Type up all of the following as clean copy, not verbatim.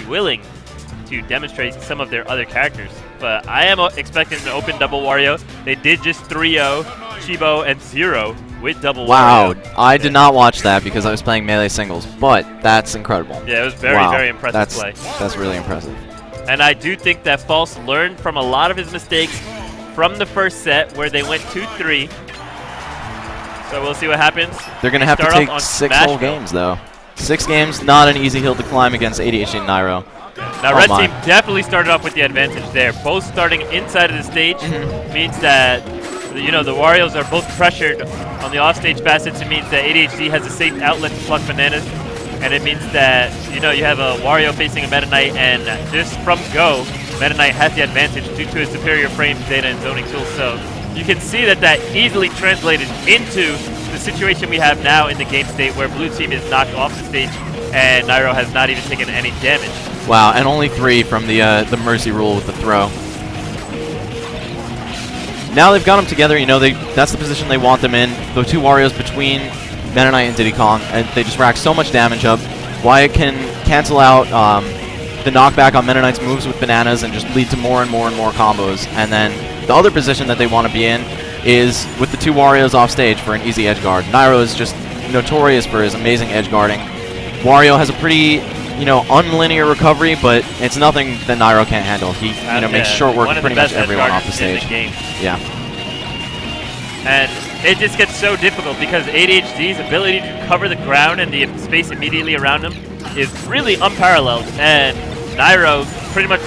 willing to demonstrate some of their other characters. But I am expecting an open double Wario. They did just 3-0 Chibo and 0 with double Wario. Wow, I did not watch that because I was playing Melee singles, but that's incredible. Yeah, it was very, very impressive play. That's really impressive. And I do think that False learned from a lot of his mistakes from the first set where they went 2-3. So we'll see what happens. They're going to have to take 6 whole games, though. 6 games, not an easy hill to climb against ADHD and Nairo. Now, Red Team definitely started off with the advantage there. Both starting inside of the stage means that, you know, the Warriors are both pressured on the offstage facets. It means that ADHD has a safe outlet to pluck bananas. And it means that, you know, you have a Wario facing a Meta Knight, and just from go, Meta Knight has the advantage due to his superior frame, data, and zoning tools. So you can see that that easily translated into the situation we have now in the game state where Blue Team is knocked off the stage and Nairo has not even taken any damage. Wow, and only 3 from the Mercy rule with the throw. Now they've got them together, you know, that's the position they want them in. The 2 Warriors between Meta Knight and Diddy Kong, and they just rack so much damage up. Wyatt can cancel out the knockback on Meta Knight's moves with bananas and just lead to more and more and more combos. And then the other position that they want to be in is with the 2 Warriors off stage for an easy edge guard. Nairo is just notorious for his amazing edge guarding. Wario has a pretty, you know, unlinear recovery, but it's nothing that Nairo can't handle. He, you know, makes short work of pretty much everyone off the stage. Yeah. And it just gets so difficult because ADHD's ability to cover the ground and the space immediately around him is really unparalleled. And Nairo pretty much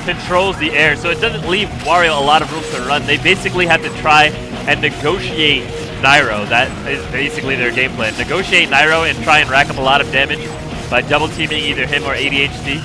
controls the air, so it doesn't leave Wario a lot of room to run. They basically have to try and negotiate Nairo. That is basically their game plan. Negotiate Nairo and try and rack up a lot of damage by double teaming either him or ADHD.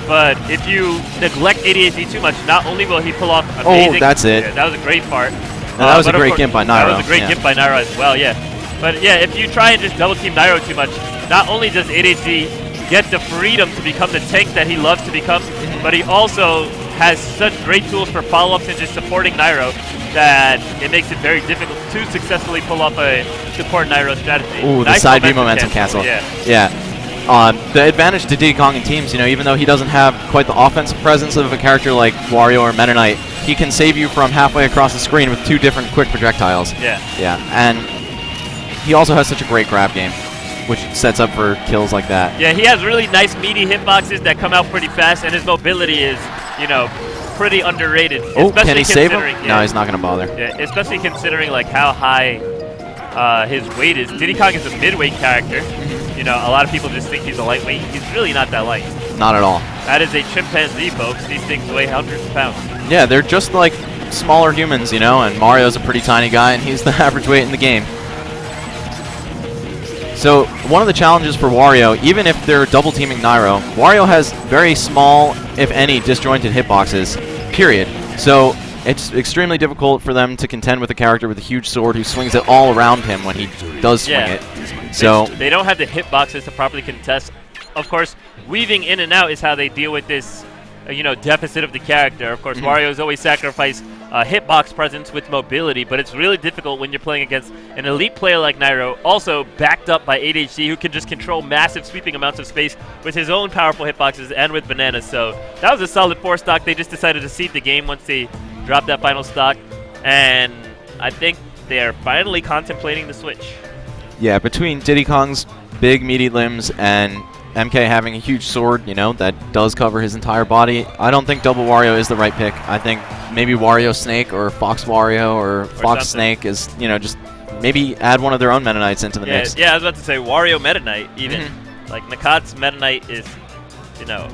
But if you neglect ADHD too much, not only will he pull off amazing... Oh, that's it. Yeah, that was a great part. That was a great gimp by Nairo. That was a great gimp by Nairo as well, yeah. But yeah, if you try and just double team Nairo too much, not only does ADHD get the freedom to become the tank that he loves to become, but he also has such great tools for follow-ups and just supporting Nairo that it makes it very difficult to successfully pull off a support Nairo strategy. Ooh, nice the side B momentum cancel. Yeah. The advantage to Diddy Kong and teams, you know, even though he doesn't have quite the offensive presence of a character like Wario or Meta Knight, he can save you from halfway across the screen with 2 different quick projectiles. Yeah. Yeah, and he also has such a great grab game, which sets up for kills like that. Yeah, he has really nice meaty hitboxes that come out pretty fast, and his mobility is, you know, pretty underrated. Oh, can he save him? Yeah. No, he's not going to bother. Yeah, especially considering like how high his weight is. Diddy Kong is a mid-weight character. You know, a lot of people just think he's a lightweight. He's really not that light. Not at all. That is a chimpanzee, folks. These things weigh hundreds of pounds. Yeah, they're just like smaller humans, you know, and Mario's a pretty tiny guy, and he's the average weight in the game. So one of the challenges for Wario, even if they're double teaming Nairo, Wario has very small, if any, disjointed hitboxes, period. So it's extremely difficult for them to contend with a character with a huge sword who swings it all around him when he does swing it. So they don't have the hitboxes to properly contest. Of course, weaving in and out is how they deal with this, you know, deficit of the character. Of course, Wario's always sacrificed hitbox presence with mobility, but it's really difficult when you're playing against an elite player like Nairo, also backed up by ADHD, who can just control massive sweeping amounts of space with his own powerful hitboxes and with bananas. So that was a solid 4 stock. They just decided to seed the game once they dropped that final stock, and I think they are finally contemplating the switch. Yeah, between Diddy Kong's big meaty limbs and MK having a huge sword, you know, that does cover his entire body, I don't think Double Wario is the right pick. I think maybe Wario Snake or Fox Wario or Fox Snake is, you know, just maybe add one of their own Meta Knights into the mix. Yeah, I was about to say Wario Meta Knight even. Like NAKAT's Meta Knight is, you know,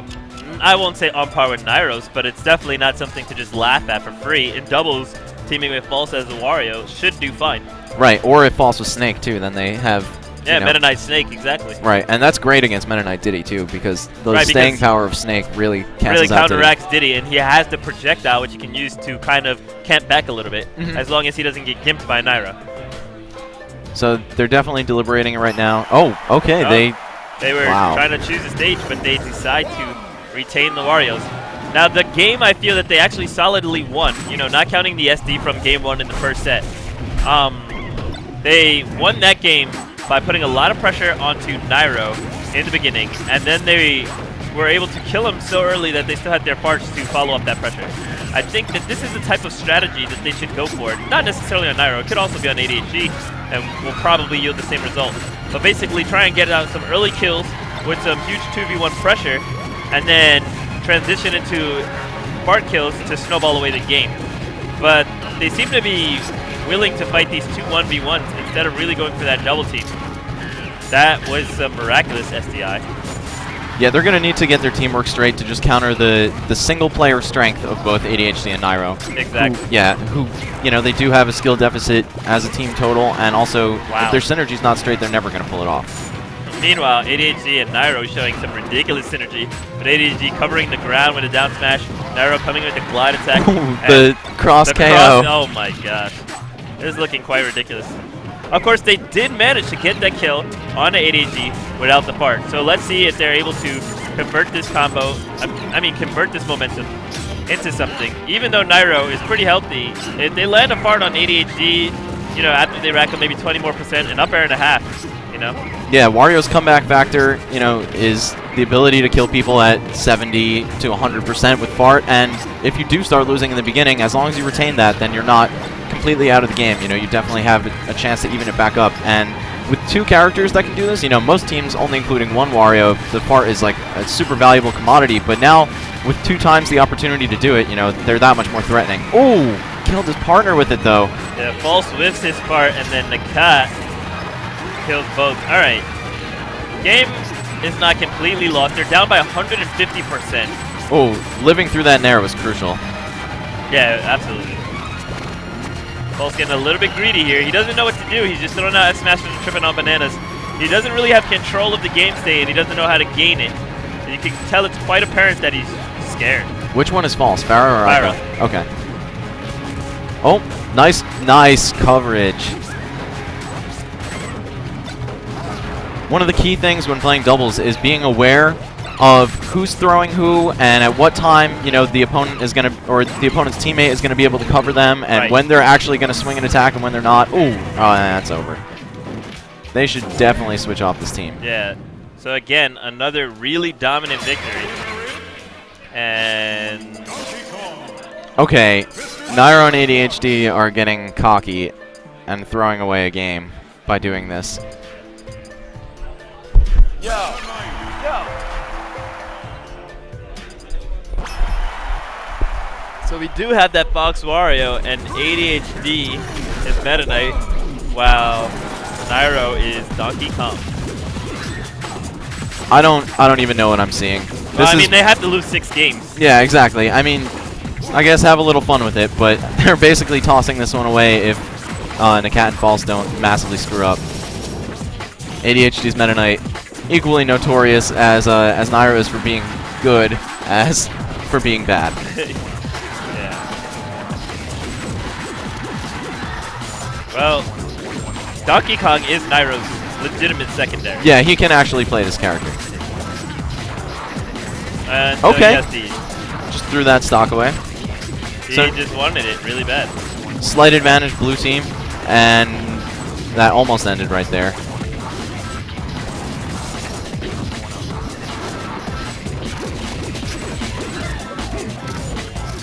I won't say on par with Nairo's, but it's definitely not something to just laugh at for free. In doubles, teaming with False as a Wario should do fine. Right, or if False with Snake too, then they have... Yeah, Meta Knight Snake, exactly. Right, and that's great against Meta Knight Diddy too, because the staying power of Snake really counteracts Diddy, and he has the projectile, which he can use to kind of camp back a little bit, as long as he doesn't get gimped by Nairo. So they're definitely deliberating right now. Oh, okay, they were trying to choose a stage, but they decide to retain the Warriors. Now, the game, I feel that they actually solidly won, you know, not counting the SD from game 1 in the first set. They won that game by putting a lot of pressure onto Nairo in the beginning, and then they were able to kill him so early that they still had their parts to follow up that pressure. I think that this is the type of strategy that they should go for. Not necessarily on Nairo, it could also be on ADHD, and will probably yield the same result. But basically try and get out some early kills with some huge 2v1 pressure, and then transition into Bart kills to snowball away the game. But they seem to be willing to fight these 2 1v1s instead of really going for that double team. That was some miraculous SDI. Yeah, they're going to need to get their teamwork straight to just counter the single-player strength of both ADHD and Nairo. Exactly. Who, you know, they do have a skill deficit as a team total, and also if their synergy's not straight, they're never going to pull it off. Meanwhile, ADHD and Nairo showing some ridiculous synergy, but ADHD covering the ground with a down smash, Nairo coming with the glide attack. The cross KO. Oh my gosh. This is looking quite ridiculous. Of course, they did manage to get that kill on the ADHD without the fart. So let's see if they're able to convert this combo, convert this momentum into something. Even though Nairo is pretty healthy, if they land a fart on ADHD, you know, after they rack up maybe 20 more percent, an up air and a half, you know? Yeah, Wario's comeback factor, you know, is the ability to kill people at 70 to 100% with fart. And if you do start losing in the beginning, as long as you retain that, then you're not completely out of the game. You know, you definitely have a chance to even it back up. And with 2 characters that can do this, you know, most teams only including 1 Wario, the fart is like a super valuable commodity. But now, with 2 times the opportunity to do it, you know, they're that much more threatening. Ooh, killed his partner with it though. Yeah, False whiffs his fart, and then NAKAT kills both. All right, game is not completely lost. They're down by 150%. Oh, living through that Nair was crucial. Yeah, absolutely. False getting a little bit greedy here. He doesn't know what to do. He's just throwing out Smash and tripping on bananas. He doesn't really have control of the game state, and he doesn't know how to gain it. You can tell it's quite apparent that he's scared. Which one is false, Farah or Farah? Ika? Okay. Oh, nice coverage. One of the key things when playing doubles is being aware of who's throwing who and at what time, you know, the opponent is going to, or the opponent's teammate is going to be able to cover them, and when they're actually going to swing an attack and when they're not. Ooh, that's over. They should definitely switch off this team. Yeah. So again, another really dominant victory. And okay, Nairo and ADHD are getting cocky and throwing away a game by doing this. Yo. So we do have that Fox Wario, and ADHD is Meta Knight, while Nairo is Donkey Kong. I don't even know what I'm seeing. Well, I mean, they have to lose 6 games. Yeah, exactly. I mean, I guess have a little fun with it, but they're basically tossing this one away if NAKAT and False don't massively screw up. ADHD's Meta Knight, equally notorious as Nairo is for being good as for being bad. Yeah. Well, Donkey Kong is Nairo's legitimate secondary. Yeah, he can actually play this character. And okay. Yes, he just threw that stock away. He just wanted it really bad. Slight advantage blue team, and that almost ended right there.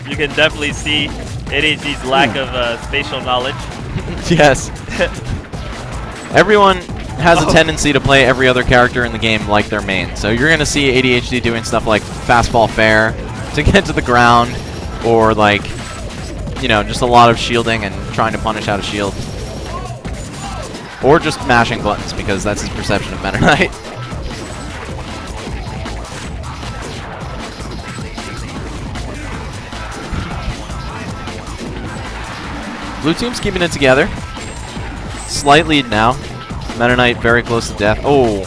You can definitely see ADHD's lack of spatial knowledge. Yes. Everyone has a tendency to play every other character in the game like their main. So you're going to see ADHD doing stuff like fast fall fair to get to the ground, or like, you know, just a lot of shielding and trying to punish out a shield. Or just mashing buttons, because that's his perception of Meta Knight. Blue team's keeping it together. Slight lead now. Meta Knight very close to death. Oh,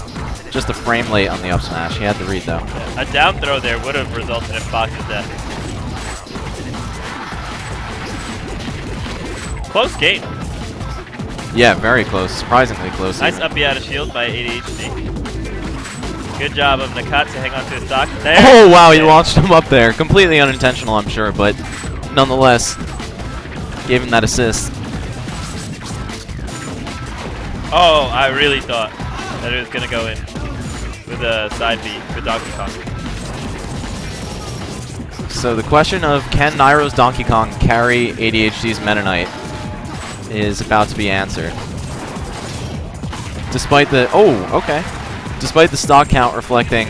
just a frame late on the up smash. He had to read, though. A down throw there would have resulted in Fox's death. Close game. Yeah, very close. Surprisingly close. Nice up B out of shield by ADHD. Good job of NAKAT to hang on to his stock. There. Oh, wow, he launched him up there. Completely unintentional, I'm sure, but nonetheless, gave him that assist. Oh, I really thought that it was going to go in with a side B with Donkey Kong. So the question of can Nairo's Donkey Kong carry ADHD's Meta Knight is about to be answered. Despite the despite the stock count reflecting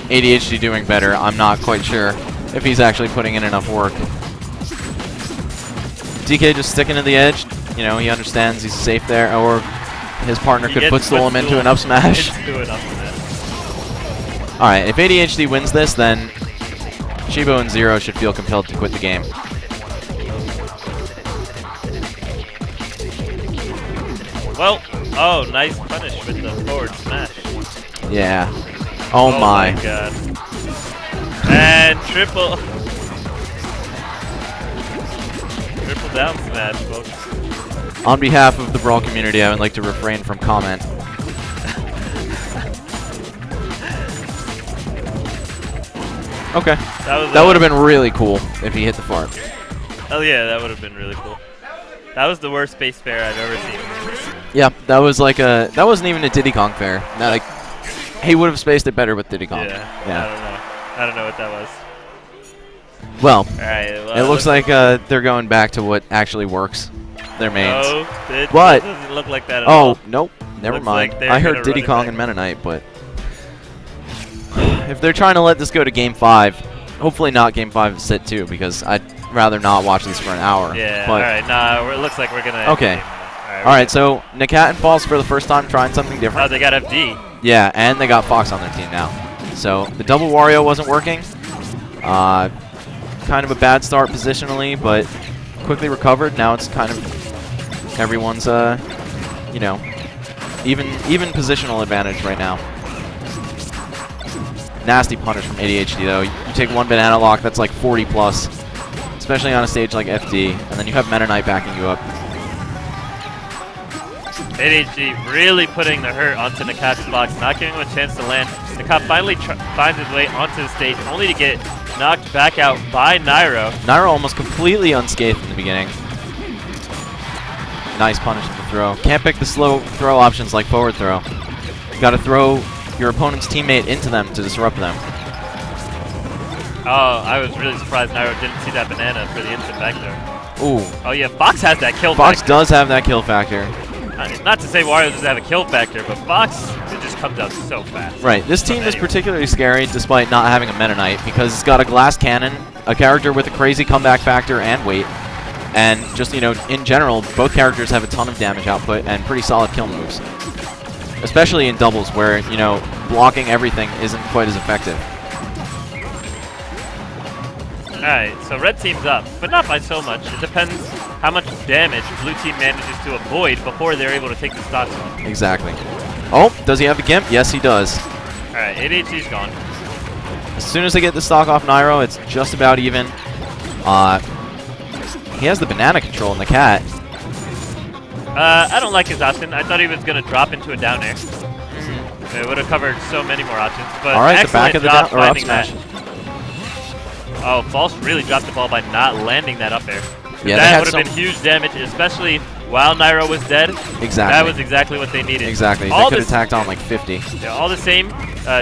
ADHD doing better, I'm not quite sure if he's actually putting in enough work. DK just sticking to the edge. You know, he understands he's safe there, or his partner could footstool him into an up smash. Alright, if ADHD wins this, then Shibo and Zero should feel compelled to quit the game. Well, oh, nice punish with the forward smash. Yeah. Oh my god. And triple down smash, folks. On behalf of the Brawl community, I would like to refrain from comment. Okay. That would have been really cool if he hit the fart. Oh yeah, that would have been really cool. That was the worst space fair I've ever seen. Yeah, that was like that wasn't even a Diddy Kong fair. Not like he would have spaced it better with Diddy Kong. Yeah. I don't know what that was. Well, well it looks like they're going back to what actually works. Their mains. No, it what? doesn't look like that at all. Oh, nope. Never Looks mind. like I heard Diddy Kong and Meta Knight, but if they're trying to let this go to Game 5, hopefully not Game 5 of Sit 2, because I'd rather not watch this for an hour. Yeah, but alright. Nah, it looks like we're going to... Okay. Alright, so NAKAT and False for the first time trying something different. Oh, they got FD. Yeah, and they got Fox on their team now. So the double Wario wasn't working. Kind of a bad start positionally, but quickly recovered. Now it's kind of everyone's, you know, even positional advantage right now. Nasty punish from ADHD though. You take one banana lock, that's like 40 plus, especially on a stage like FD, and then you have Meta Knight backing you up. ADHD really putting the hurt onto NAKAT's blocks, not giving him a chance to land. NAKAT finally finds his way onto the stage, only to get knocked back out by Nairo. Nairo almost completely unscathed in the beginning. Nice punish at the throw. Can't pick the slow throw options like forward throw. You gotta throw your opponent's teammate into them to disrupt them. Oh, I was really surprised Nairo didn't see that banana for the instant back throw. Ooh. Oh yeah, Fox has that kill Fox factor. does have that kill factor. Not to say Wario doesn't have a kill factor, but Fox, it just comes out so fast. Right. This team is particularly scary despite not having a Meta Knight because it's got a glass cannon, a character with a crazy comeback factor and weight, and just, you know, in general, both characters have a ton of damage output and pretty solid kill moves. Especially in doubles where, you know, blocking everything isn't quite as effective. Alright, so red team's up, but not by so much. It depends how much damage blue team manages to avoid before they're able to take the stocks off. Exactly. Oh, does he have the Gimp? Yes, he does. Alright, ADHD's gone. As soon as they get the stock off Nairo, it's just about even. He has the banana control in the cat. I don't like his option. I thought he was going to drop into a down air. It would have covered so many more options. But alright, the back of the down or up that. smash. Oh, False really dropped the ball by not landing that up air. Yeah, that would have been huge damage, especially while Nairo was dead. Exactly. That was exactly what they needed. Exactly. They could have tacked on like 50. Yeah, all the same,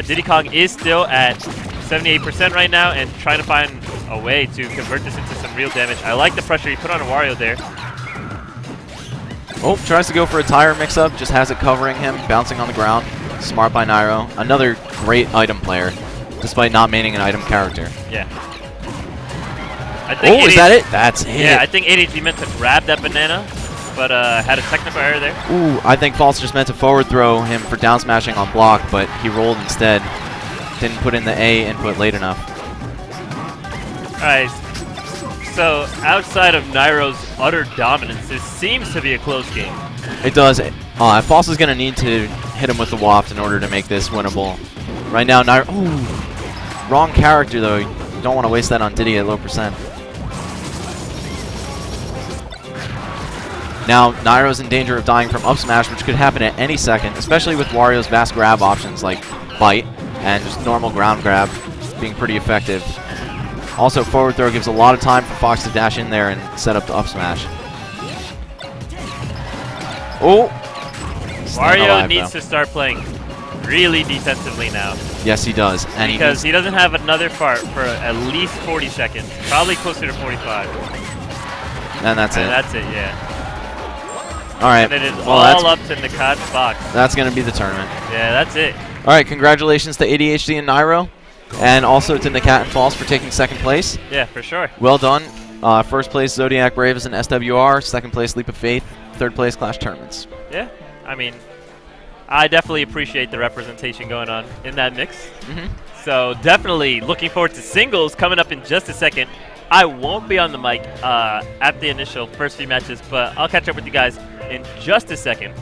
Diddy Kong is still at 78% right now and trying to find a way to convert this into some real damage. I like the pressure he put on a Wario there. Oh, tries to go for a tire mix-up, just has it covering him, bouncing on the ground. Smart by Nairo. Another great item player, despite not maining an item character. Yeah. Oh, is that it? That's it. Yeah, I think ADHD meant to grab that banana, but had a technical error there. Ooh, I think False just meant to forward throw him for down smashing on block, but he rolled instead. Didn't put in the A input late enough. Alright, so outside of Nairo's utter dominance, this seems to be a close game. It does. False is going to need to hit him with the waft in order to make this winnable. Right now, Nairo... Ooh, wrong character, though. You don't want to waste that on Diddy at low percent. Now, Nairo's in danger of dying from up smash, which could happen at any second, especially with Wario's vast grab options like bite and just normal ground grab being pretty effective. Also, forward throw gives a lot of time for Fox to dash in there and set up the up smash. Oh! Wario needs to start playing really defensively now. Yes, he does. And Because he doesn't have another fart for at least 40 seconds. Probably closer to 45. And that's it. And that's it, yeah. All right. And it is well, all up to NAKAT's box. That's going to be the tournament. Yeah, that's it. All right, congratulations to ADHD and Nairo, and also to NAKAT and Falls for taking second place. Yeah, for sure. Well done. First place, Zodiac Braves and SWR. Second place, Leap of Faith. Third place, Clash Tournaments. Yeah, I mean, I definitely appreciate the representation going on in that mix. So definitely looking forward to singles coming up in just a second. I won't be on the mic at the initial first few matches, but I'll catch up with you guys in just a second.